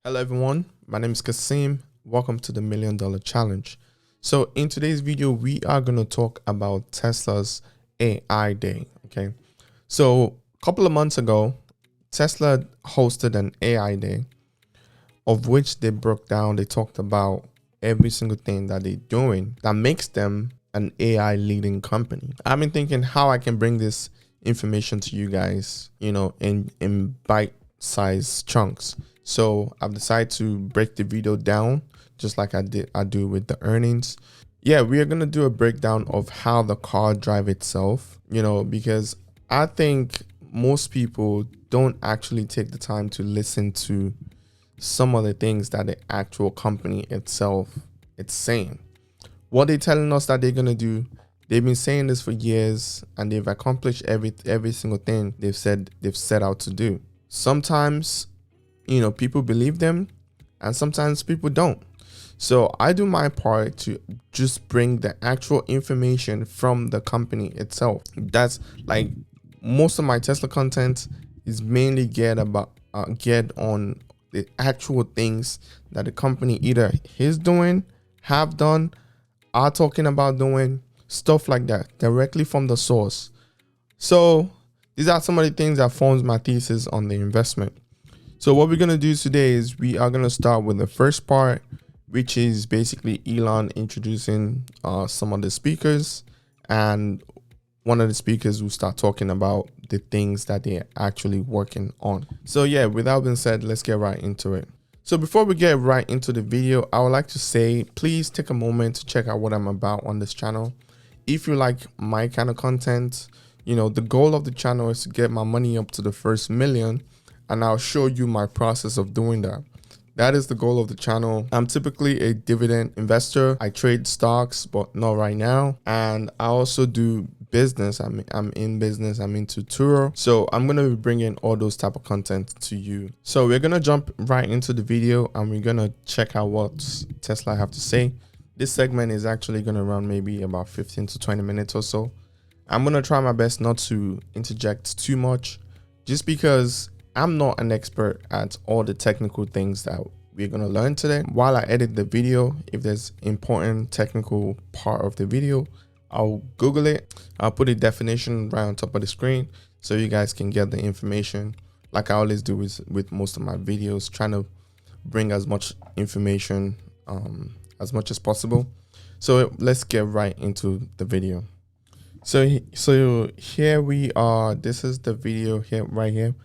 Hello everyone, my name is Kaseem. Welcome to the $1 Million Challenge. So in today's video, we are going to talk about Tesla's AI Day. Okay, so a couple of months ago, Tesla hosted an AI Day of which they broke down, they talked about every single thing that they're doing that makes them an AI leading company. I've been thinking how I can bring this information to you guys, in bite-sized chunks. So I've decided to break the video down just like I do with the earnings. Yeah, we are going to do a breakdown of how the car drive itself, because I think most people don't actually take the time to listen to some of the things that the actual company itself is saying. What they're telling us that they're going to do, they've been saying this for years and they've accomplished every single thing they've set out to do. Sometimes people believe them and sometimes people don't. So I do my part to just bring the actual information from the company itself. That's like most of my Tesla content is mainly geared on the actual things that the company either is doing, have done, are talking about doing, stuff like that, directly from the source. So these are some of the things that forms my thesis on the investment. So what we're going to do today is we are going to start with the first part, which is basically Elon introducing some of the speakers, and one of the speakers will start talking about the things that they're actually working on. So yeah, with that being said, let's get right into it. So before we get right into the video, I would like to say, please take a moment to check out what I'm about on this channel. If you like my kind of content, the goal of the channel is to get my money up to the first million. And I'll show you my process of doing that. That is the goal of the channel. I'm typically a dividend investor. I trade stocks, but not right now. And I also do business. I'm in business. I'm into Turo. So I'm going to be bringing all those type of content to you. So we're going to jump right into the video and we're going to check out what Tesla have to say. This segment is actually going to run maybe about 15 to 20 minutes or so. I'm going to try my best not to interject too much, just because I'm not an expert at all the technical things that we're going to learn today. While I edit the video, if there's important technical part of the video, I'll Google it. I'll put a definition right on top of the screen so you guys can get the information, like I always do with most of my videos, trying to bring as much information as much as possible. So let's get right into the video. So here we are. This is the video here, right here.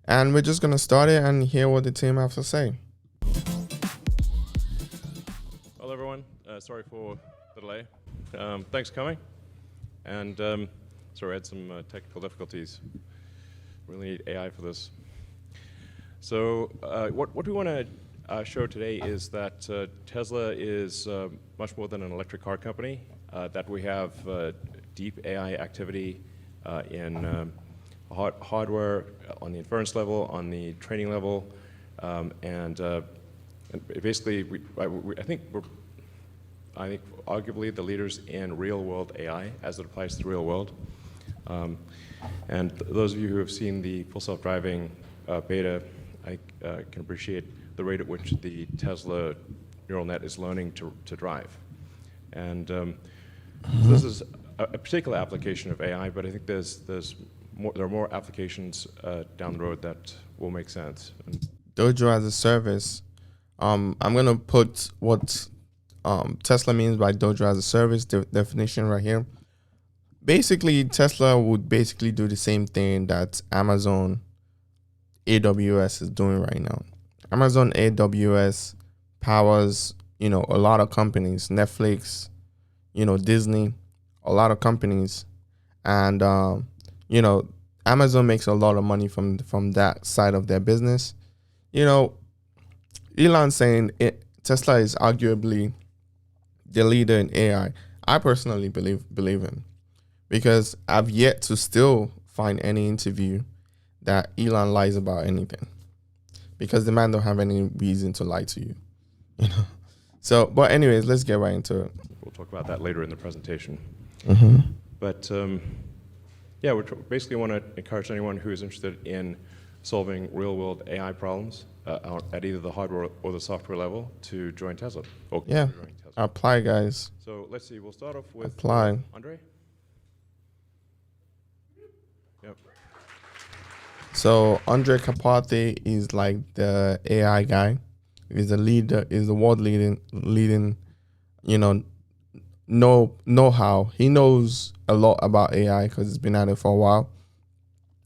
And we're just going to start it and hear what the team have to say. Hello, everyone. Sorry for the delay. Thanks for coming. And sorry, I had some technical difficulties. Really need AI for this. So what we want to show today is that Tesla is much more than an electric car company, that we have deep AI activity in hardware on the inference level, on the training level, and basically, I think arguably the leaders in real-world AI as it applies to the real world. And those of you who have seen the full self-driving beta, I can appreciate the rate at which the Tesla neural net is learning to drive. And this is a particular application of AI, but I think there are more applications down the road that will make sense. Dojo as a service. I'm going to put what Tesla means by Dojo as a service, the definition right here. Basically, Tesla would basically do the same thing that Amazon AWS is doing right now. Amazon AWS powers, a lot of companies, Netflix, Disney, a lot of companies. And, Amazon makes a lot of money from that side of their business. Elon's saying Tesla is arguably the leader in AI. I personally believe in, because I've yet to still find any interview that Elon lies about anything, because the man don't have any reason to lie to you. So, but anyways, let's get right into it. We'll talk about that later in the presentation. Mm-hmm. But yeah, we basically want to encourage anyone who is interested in solving real-world AI problems at either the hardware or the software level to join Tesla. Or Yeah. join Tesla. Apply, guys. So let's see. We'll start off with Apply. Andrej. Yep. So Andrej Karpathy is like the AI guy. He's the leader. Is the world leading. You know how he knows a lot about AI because he's been at it for a while.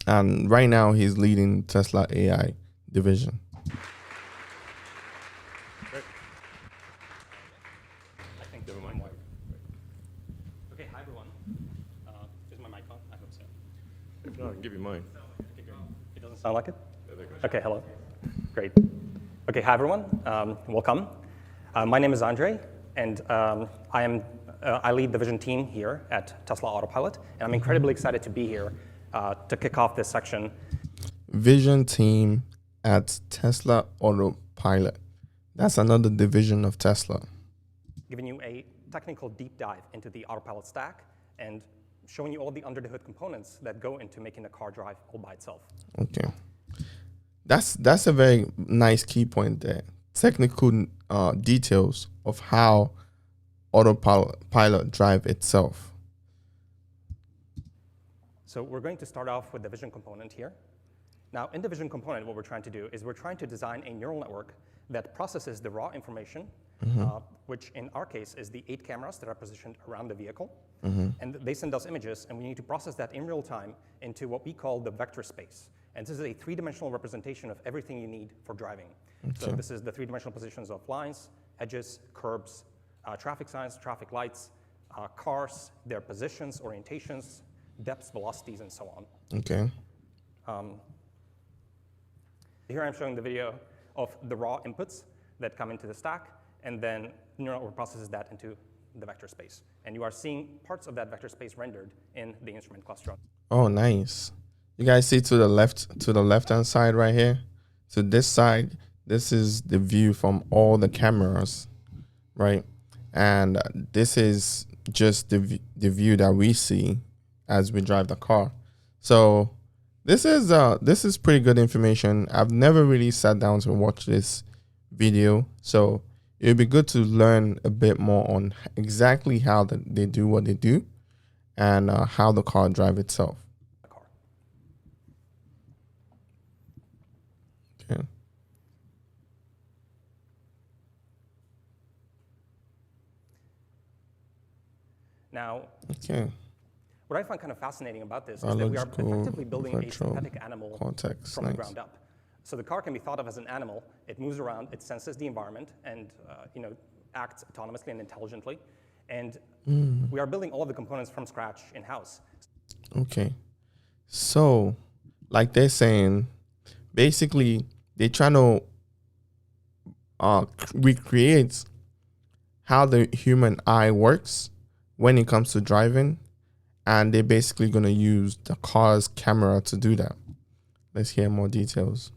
And right now he's leading Tesla AI division. Great. I think never mind. Okay, hi everyone. Is my mic on? I hope so. If not, I can give you mine. Okay, great. It doesn't sound like it? Yeah, there goes. Okay, hello. Great. Okay, hi everyone. Welcome. My name is Andrej, and I lead the vision team here at Tesla Autopilot, and I'm incredibly excited to be here to kick off this section. Vision team at Tesla Autopilot. That's another division of Tesla. Giving you a technical deep dive into the Autopilot stack and showing you all the under the hood components that go into making the car drive all by itself. Okay. That's a very nice key point there. Technical details of how Autopilot drive itself. So we're going to start off with the vision component here. Now, in the vision component, what we're trying to do is we're trying to design a neural network that processes the raw information, which in our case is the 8 cameras that are positioned around the vehicle. And they send us images, and we need to process that in real time into what we call the vector space. And this is a 3-dimensional representation of everything you need for driving. So this is the 3-dimensional positions of lines, edges, curbs, traffic signs, traffic lights, cars, their positions, orientations, depths, velocities, and so on. Okay. Here I'm showing the video of the raw inputs that come into the stack, and then the neural network processes that into the vector space. And you are seeing parts of that vector space rendered in the instrument cluster. Oh, nice. You guys see to the left-hand side right here? So this side, this is the view from all the cameras, right? And this is just the view that we see as we drive the car. So this is pretty good information. I've never really sat down to watch this video, so it'd be good to learn a bit more on exactly how they do what they do and how the car drive itself. Okay. Now, Okay. what I find kind of fascinating about this is that we are effectively building a synthetic animal Cortex. from the ground up. So the car can be thought of as an animal. It moves around, it senses the environment, and acts autonomously and intelligently. And we are building all of the components from scratch in-house. Okay. So, like they're saying, basically, they're trying to recreate how the human eye works when it comes to driving, and they're basically going to use the car's camera to do that. Let's hear more details.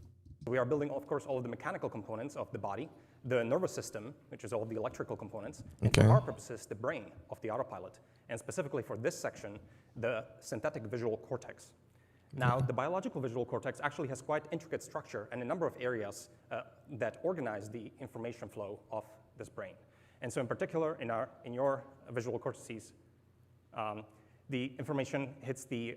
We are building, of course, all of the mechanical components of the body, the nervous system, which is all of the electrical components, and for our purposes, the brain of the autopilot, and specifically for this section, the synthetic visual cortex. Now, the biological visual cortex actually has quite intricate structure and a number of areas that organize the information flow of this brain. And so in particular, in your visual cortices, the information hits the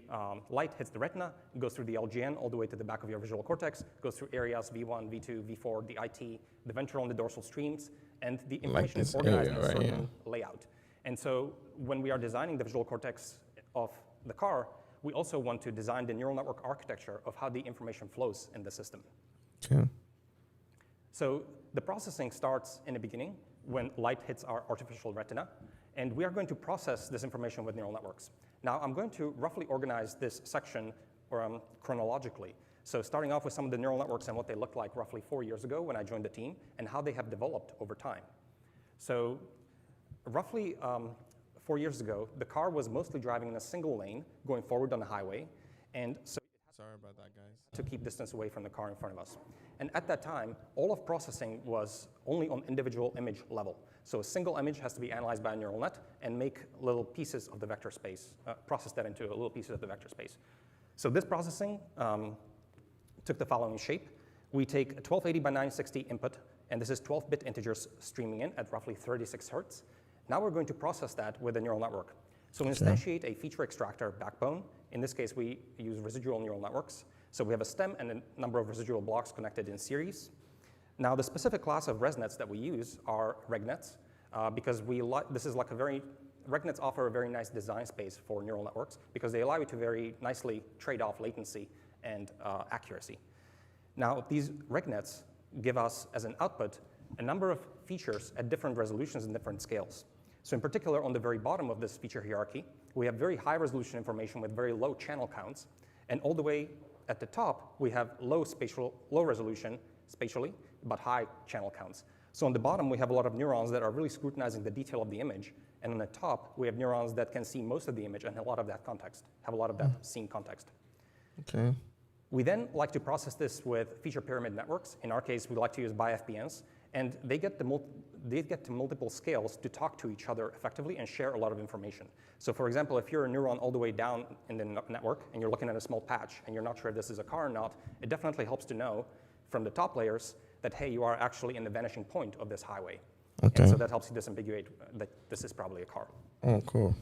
light, hits the retina, goes through the LGN all the way to the back of your visual cortex, goes through areas V1, V2, V4, the IT, the ventral and the dorsal streams, and the information is organized in a certain layout. And so when we are designing the visual cortex of the car, we also want to design the neural network architecture of how the information flows in the system. Okay. So the processing starts in the beginning when light hits our artificial retina, and we are going to process this information with neural networks. Now, I'm going to roughly organize this section chronologically. So starting off with some of the neural networks and what they looked like roughly 4 years ago when I joined the team, and how they have developed over time. So roughly 4 years ago, the car was mostly driving in a single lane, going forward on the highway, and so sorry about that, guys. To keep distance away from the car in front of us. And at that time, all of processing was only on individual image level. So a single image has to be analyzed by a neural net and make little pieces of the vector space, process that into little pieces of the vector space. So this processing took the following shape. We take a 1280 by 960 input, and this is 12-bit integers streaming in at roughly 36 hertz. Now we're going to process that with a neural network. So we instantiate a feature extractor backbone. In this case, we use residual neural networks. So we have a stem and a number of residual blocks connected in series. Now, the specific class of ResNets that we use are RegNets, because RegNets offer a very nice design space for neural networks because they allow you to very nicely trade off latency and accuracy. Now, these RegNets give us, as an output, a number of features at different resolutions and different scales. So in particular, on the very bottom of this feature hierarchy, we have very high resolution information with very low channel counts. And all the way at the top, we have low resolution spatially, but high channel counts. So on the bottom, we have a lot of neurons that are really scrutinizing the detail of the image. And on the top, we have neurons that can see most of the image and a lot of that context, have a lot of that scene context. Okay. We then like to process this with feature pyramid networks. In our case, we like to use BiFBNs. And they get to multiple scales to talk to each other effectively and share a lot of information. So for example, if you're a neuron all the way down in the network and you're looking at a small patch and you're not sure if this is a car or not, it definitely helps to know from the top layers that, hey, you are actually in the vanishing point of this highway. Okay. And so that helps you disambiguate that this is probably a car. Oh, cool.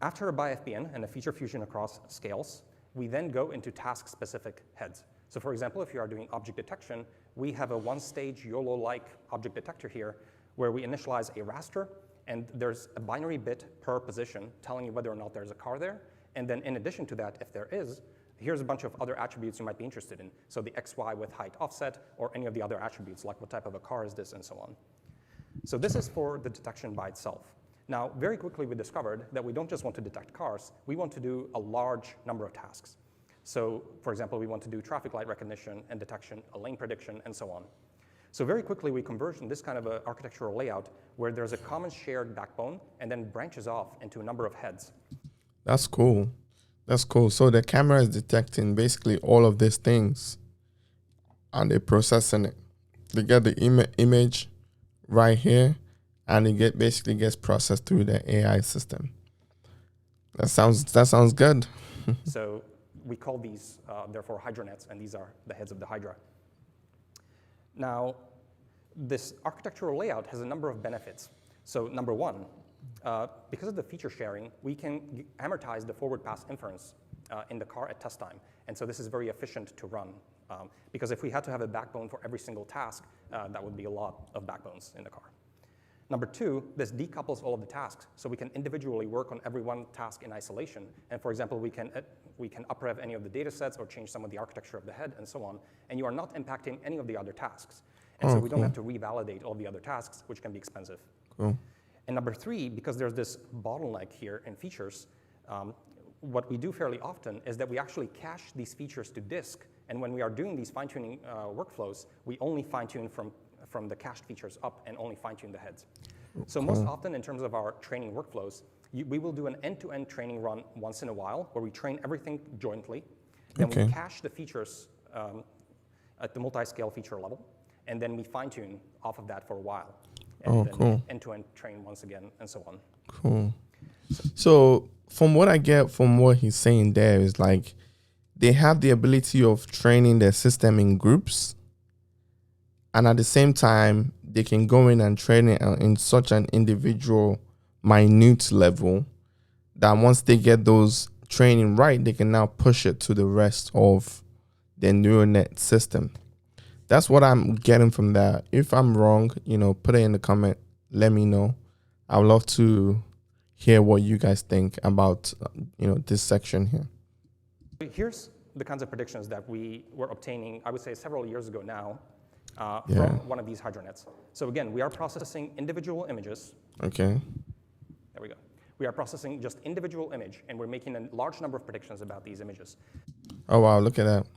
After a BiFBN and a feature fusion across scales, we then go into task-specific heads. So for example, if you are doing object detection, we have a one-stage YOLO-like object detector here where we initialize a raster, and there's a binary bit per position telling you whether or not there's a car there. And then in addition to that, if there is, here's a bunch of other attributes you might be interested in. So the XY with height offset, or any of the other attributes, like what type of a car is this, and so on. So this is for the detection by itself. Now, very quickly we discovered that we don't just want to detect cars, we want to do a large number of tasks. So, for example, we want to do traffic light recognition and detection, a lane prediction, and so on. So very quickly, we converge in this kind of an architectural layout where there's a common shared backbone and then branches off into a number of heads. That's cool. That's cool. So the camera is detecting basically all of these things and they're processing it. They get the image right here and it basically gets processed through the AI system. That sounds good. So we call these, therefore, HydraNets, and these are the heads of the Hydra. Now, this architectural layout has a number of benefits. So number one, because of the feature sharing, we can amortize the forward pass inference in the car at test time. And so this is very efficient to run. Because if we had to have a backbone for every single task, that would be a lot of backbones in the car. Number two, this decouples all of the tasks, so we can individually work on every one task in isolation. And for example, we can uprev any of the data sets or change some of the architecture of the head and so on, and you are not impacting any of the other tasks. And so we don't have to revalidate all the other tasks, which can be expensive. Cool. And number three, because there's this bottleneck here in features, what we do fairly often is that we actually cache these features to disk, and when we are doing these fine-tuning workflows, we only fine-tune from the cached features up and only fine-tune the heads. So most often in terms of our training workflows, we will do an end-to-end training run once in a while where we train everything jointly, then we cache the features at the multi-scale feature level, and then we fine-tune off of that for a while. And then end-to-end train once again, and so on. Cool. So from what I get from what he's saying there is like they have the ability of training their system in groups, and at the same time, they can go in and train it in such an individual, minute level that once they get those training right, they can now push it to the rest of their neural net system. That's what I'm getting from that. If I'm wrong, put it in the comment. Let me know. I would love to hear what you guys think about, this section here. Here's the kinds of predictions that we were obtaining, I would say several years ago now, from one of these HydraNets. So again, we are processing individual images. Okay. There we go. We are processing just individual image, and we're making a large number of predictions about these images. Oh, wow, look at that.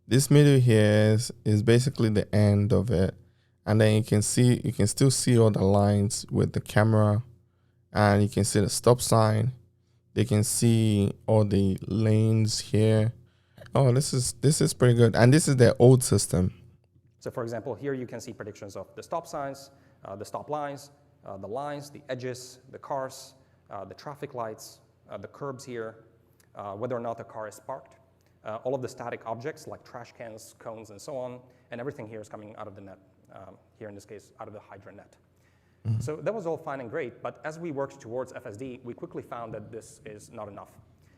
This middle here is basically the end of it. And then you can still see all the lines with the camera, and you can see the stop sign. They can see all the lanes here. Oh, this is pretty good. And this is their old system. So for example, here you can see predictions of the stop signs, the stop lines, the lines, the edges, the cars, the traffic lights, the curbs here, whether or not the car is parked. All of the static objects like trash cans, cones, and so on, and everything here is coming out of the net, here in this case, out of the Hydra net. So that was all fine and great, but as we worked towards FSD, we quickly found that this is not enough.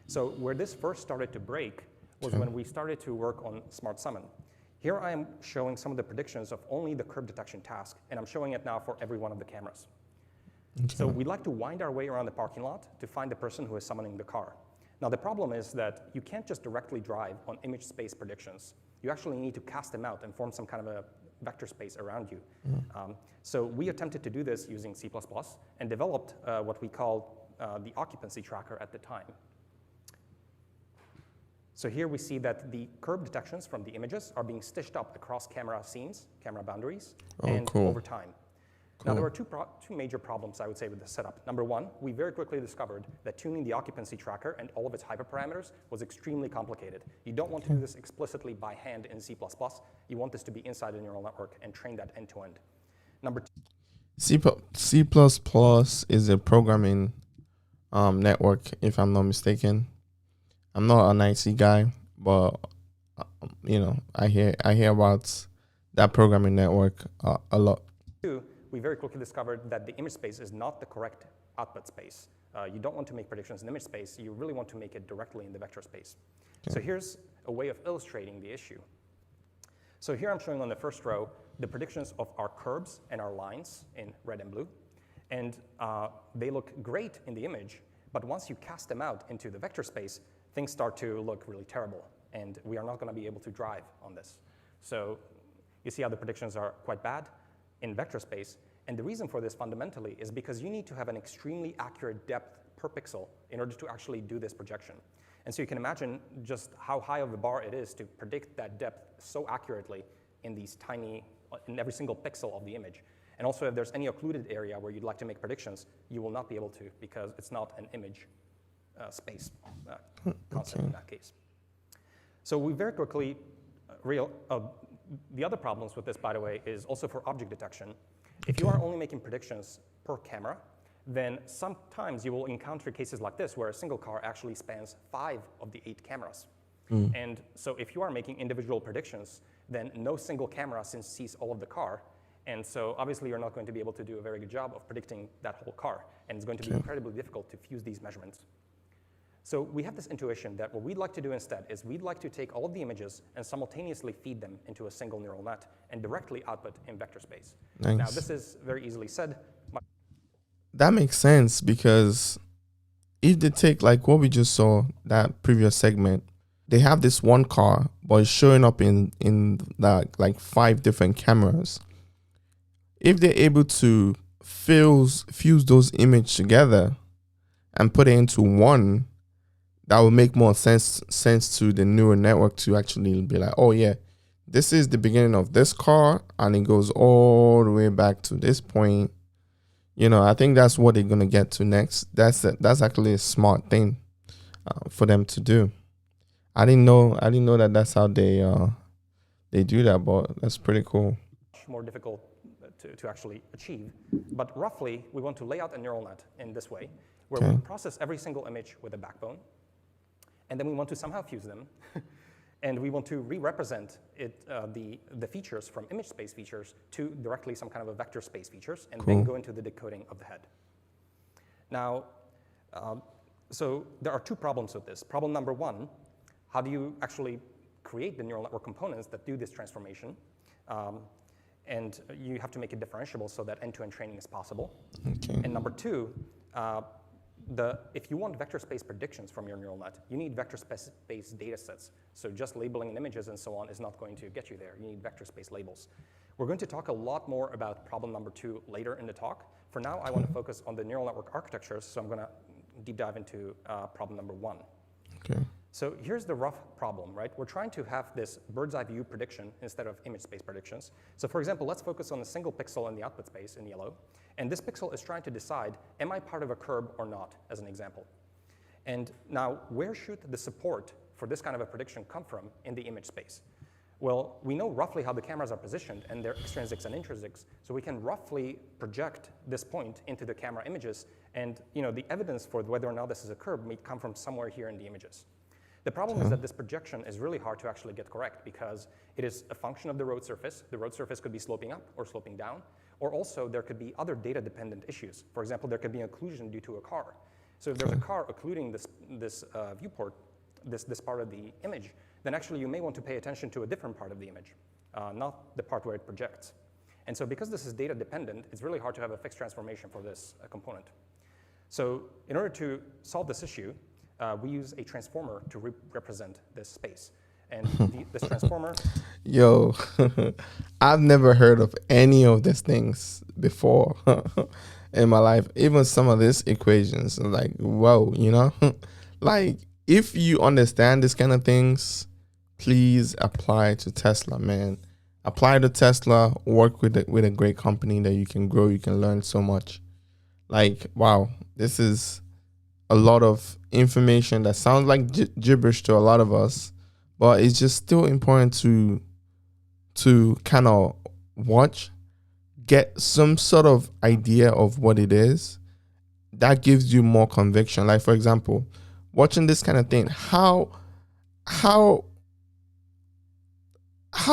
So where this first started to break was when we started to work on Smart Summon. Here I am showing some of the predictions of only the curb detection task, and I'm showing it now for every one of the cameras. So we'd like to wind our way around the parking lot to find the person who is summoning the car. Now the problem is that you can't just directly drive on image space predictions. You actually need to cast them out and form some kind of a vector space around you. So we attempted to do this using C++ and developed what we called the occupancy tracker at the time. So here we see that the curb detections from the images are being stitched up across camera scenes, camera boundaries, and over time. Now, there were two major problems, I would say, with this setup. Number one, we very quickly discovered that tuning the occupancy tracker and all of its hyperparameters was extremely complicated. You don't want to do this explicitly by hand in C++. You want this to be inside a neural network and train that end to end. Number two, C++ is a programming network, if I'm not mistaken. I'm not an IT guy, but I hear about that programming network a lot. Two, we very quickly discovered that the image space is not the correct output space. You don't want to make predictions in image space. You really want to make it directly in the vector space. So here's a way of illustrating the issue. So here I'm showing on the first row the predictions of our curbs and our lines in red and blue. And they look great in the image, but once you cast them out into the vector space, things start to look really terrible. And we are not going to be able to drive on this. So you see how the predictions are quite bad in vector space. And the reason for this fundamentally is because you need to have an extremely accurate depth per pixel in order to actually do this projection. And so you can imagine just how high of a bar it is to predict that depth so accurately in these tiny, in every single pixel of the image. And also if there's any occluded area where you'd like to make predictions, you will not be able to because it's not an image space concept in that case. So we very quickly the other problems with this, by the way, is also for object detection. If you are only making predictions per camera, then sometimes you will encounter cases like this where a single car actually spans 5 of the 8 cameras. And so if you are making individual predictions, then no single camera sees all of the car. And so obviously you're not going to be able to do a very good job of predicting that whole car. And it's going to be incredibly difficult to fuse these measurements. So we have this intuition that what we'd like to do instead is we'd like to take all of the images and simultaneously feed them into a single neural net and directly output in vector space. Nice. Now, this is very easily said. That makes sense because if they take like what we just saw, that previous segment, they have this one car, but it's showing up in like 5 different cameras. If they're able to fuse those images together and put it into one, that will make more sense to the neural network to actually be like, oh yeah, this is the beginning of this car and it goes all the way back to this point. I think that's what they're gonna get to next. That's actually a smart thing for them to do. I didn't know that that's how they do that, but that's pretty cool. Much more difficult to actually achieve, but roughly we want to lay out a neural net in this way, where we process every single image with a backbone. And then we want to somehow fuse them, and we want to re-represent the features from image space features to directly some kind of a vector space features, and then go into the decoding of the head. Now, so there are 2 problems with this. Problem number 1, how do you actually create the neural network components that do this transformation? And you have to make it differentiable so that end-to-end training is possible. And number 2, if you want vector space predictions from your neural net, you need vector space data sets. So just labeling images and so on is not going to get you there. You need vector space labels. We're going to talk a lot more about problem number 2 later in the talk. For now, I want to focus on the neural network architectures, so I'm going to deep dive into problem number 1. So here's the rough problem, right? We're trying to have this bird's eye view prediction instead of image space predictions. So for example, let's focus on a single pixel in the output space in yellow. And this pixel is trying to decide, am I part of a curb or not, as an example. And now, where should the support for this kind of a prediction come from in the image space? Well, we know roughly how the cameras are positioned and their extrinsics and intrinsics, so we can roughly project this point into the camera images. And the evidence for whether or not this is a curb may come from somewhere here in the images. The problem is that this projection is really hard to actually get correct because it is a function of the road surface. The road surface could be sloping up or sloping down, or also there could be other data-dependent issues. For example, there could be occlusion due to a car. So if there's a car occluding this viewport, this part of the image, then actually you may want to pay attention to a different part of the image, not the part where it projects. And so because this is data-dependent, it's really hard to have a fixed transformation for this component. So in order to solve this issue, we use a transformer to represent this space. And this transformer... Yo, I've never heard of any of these things before in my life. Even some of these equations, like, whoa, you know? Like, if you understand this kind of things, please apply to Tesla, man. Apply to Tesla, work with a great company that you can grow, you can learn so much. Like, wow, this is a lot of information that sounds like gibberish to a lot of us, but it's just still important to kind of watch, get some sort of idea of what it is. That gives you more conviction. Like, for example, watching this kind of thing, how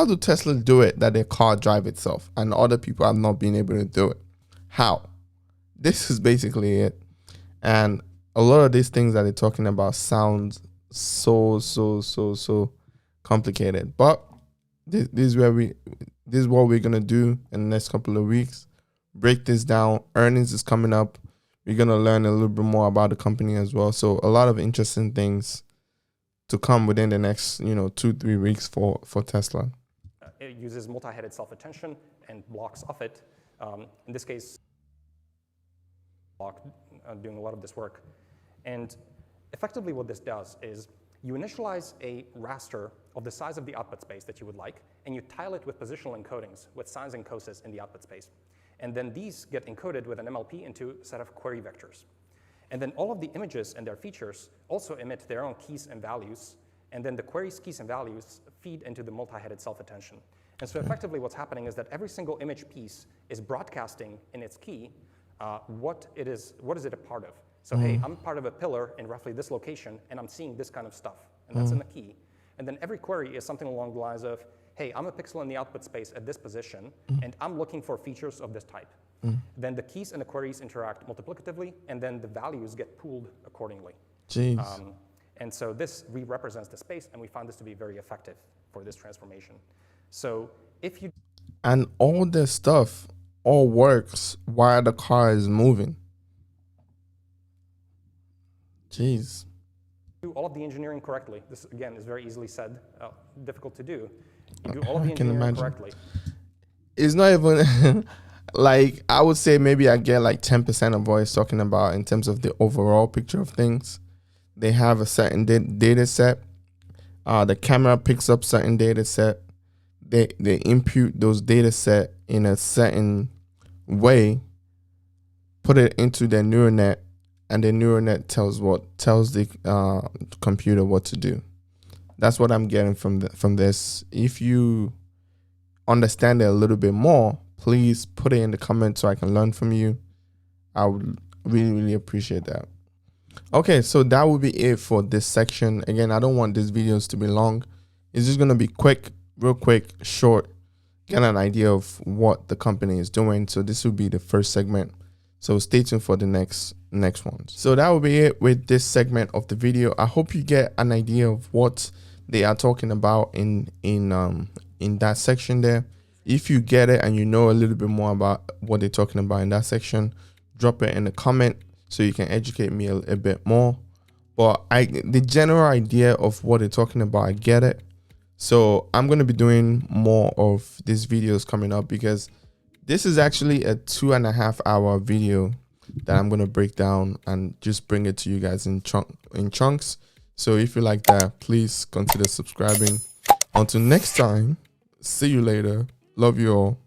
do Tesla do it that their car drive itself and other people have not been able to do it? How? This is basically it. And a lot of these things that they're talking about sound so complicated. But this is what we're gonna do in the next couple of weeks. Break this down. Earnings is coming up. We're gonna learn a little bit more about the company as well. So a lot of interesting things to come within the next 2-3 weeks for Tesla. It uses multi-headed self-attention and blocks of it. In this case, block doing a lot of this work. And effectively what this does is you initialize a raster of the size of the output space that you would like, and you tile it with positional encodings with sines and coses in the output space. And then these get encoded with an MLP into a set of query vectors. And then all of the images and their features also emit their own keys and values, and then the query's keys and values feed into the multi-headed self-attention. And so effectively what's happening is that every single image piece is broadcasting in its key what is it a part of. So hey, I'm part of a pillar in roughly this location, and I'm seeing this kind of stuff, and that's in the key. And then every query is something along the lines of, hey, I'm a pixel in the output space at this position, and I'm looking for features of this type. Then the keys and the queries interact multiplicatively, and then the values get pooled accordingly. Jeez. And so this re-represents the space, and we found this to be very effective for this transformation. So if you... And all this stuff all works while the car is moving. Jeez. Do all of the engineering correctly. This, again, is very easily said, difficult to do. You do all of the engineering correctly. It's not even... Like, I would say maybe I get like 10% of what it's talking about in terms of the overall picture of things. They have a certain data set. The camera picks up certain data set. They impute those data set in a certain way, put it into their neural net, and the neural net tells the computer what to do. That's what I'm getting from this. If you understand it a little bit more, please put it in the comments so I can learn from you. I would really appreciate that. Okay, so that will be it for this section. Again, I don't want these videos to be long. It's just going to be quick, real quick, short, get an idea of what the company is doing. So this will be the first segment. So stay tuned for the next ones. So that will be it with this segment of the video. I hope you get an idea of what they are talking about in that section there. If you get it and you know a little bit more about what they're talking about in that section, drop it in the comment so you can educate me a bit more. But the general idea of what they're talking about, I get it. So I'm going to be doing more of these videos coming up because this is actually a 2.5 hour video that I'm going to break down and just bring it to you guys in chunks. So if you like that, please consider subscribing. Until next time, see you later. Love you all.